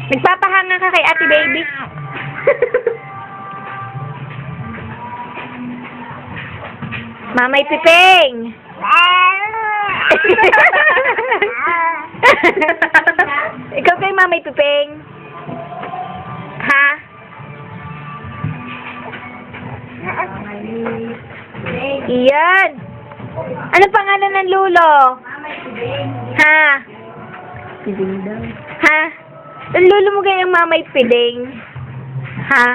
Nagpapahanga ka kay ate baby. Mamay Piping. Ikaw kay Mamay Piping. Ha? Iyan. Ano pangalan ng lulo? Ha? Ha? Ang lulo mo kayang Mamay Piding. Ha?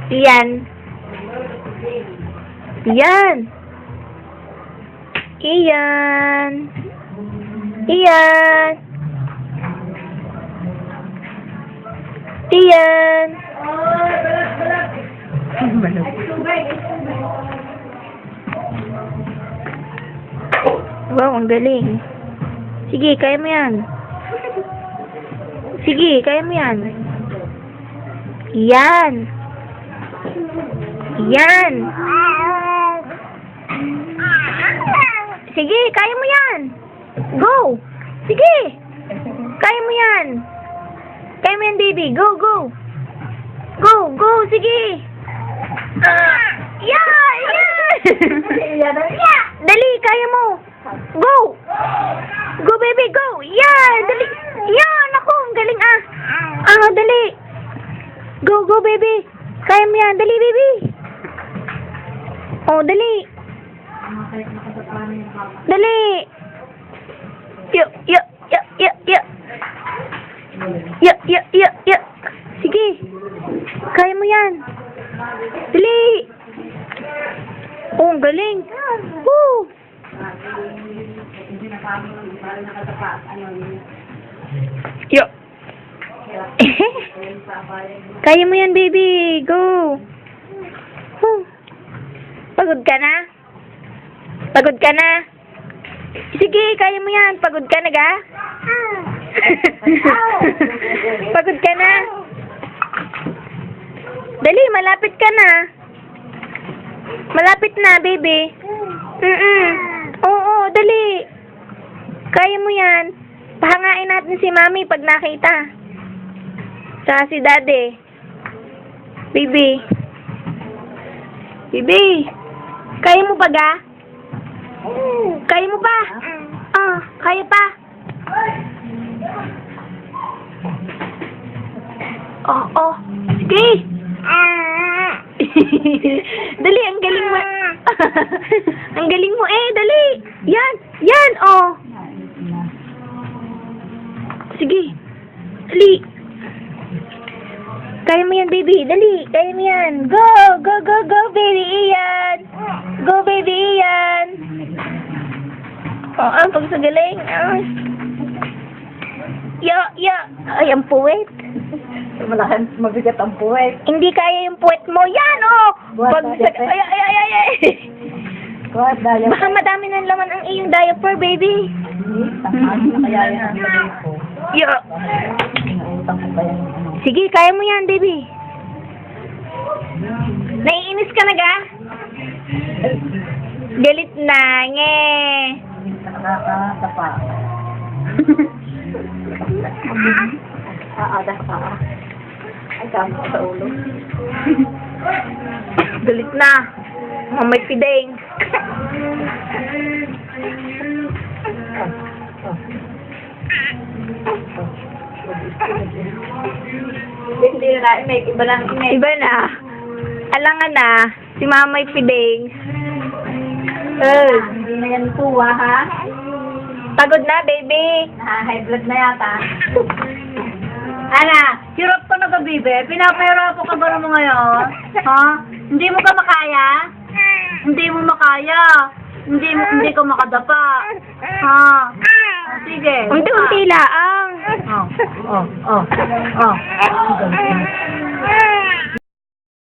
Iyan. Iyan. Iyan. Iyan. Iyan. Wow, ang galing. Sige, kaya mo yan. Sige, kaya mo yan. Yan. Yan. Sige, kaya mo yan. Go. Sige. Kaya mo yan. Kaya mo yan, baby. Go, go. Go, go. Sige. Yeah, yeah. Dali, kaya mo. Go. Go, baby, go. Yeah, dali. Yeah, naku, ang galing ah. Dali. Go, go, baby. Kaya mo yan. Dali, baby. Oh, dali. Dali. Yo, yo, yo, yo, yo. Yo, yo, yo, yo. Sige. Kaya mo yan. Dali. Oh, ang galing. Woo. Yo. Kaya mo yan, baby. Go. Woo. Pagod ka na? Pagod ka na? Sige, kaya mo yan. Pagod ka na ga? Pagod ka na? Dali, malapit ka na. Malapit na, baby. Oo, dali. Kaya mo yan. Pahangain natin si mami pag nakita. Saka si daddy. Baby. Baby. Kaya mo ba ga? Kaya mo pa? Kaya pa? Oh. Sige. Dali, ang galing mo. Ang galing mo dali. Yan, oh. Sige. Dali. Kaya mo yan, baby. Dali, kaya mo yan. Go, go, go, go, baby Ian. Go, baby Ian. Pag sa galing. Yo. Ay, ang puwet. Malaking mabigat ang puwet. Hindi kaya yung puwet mo. Yan, oh. Ay. Buhat dahil. Baka madami ng laman ang iyong diaper, baby. Tamaan na kaya yan ang galing ko. Yo. Inautang ko kaya yung ano. Sige, kaya mo yan, baby. Naiinis ka na ga? Galit na, nge. Nakakatapa. Aadas pa. Ay, kamo sa ulo. Galit na. Mamay Piding. Hindi na i-make. Iba lang i-make. Iba na. Alangan na. Si Mamay Piding. Hindi na yan tuwa, ha? Pagod na, baby. High blood na yata. Ana, hirap ka na ba, bibe? Pinapahirapan ka ba mo ngayon? Ha? Hindi mo ka makaya? Hindi mo makaya. Hindi ka makadapa. Ha? Sige. Unti-unti laang. Oh.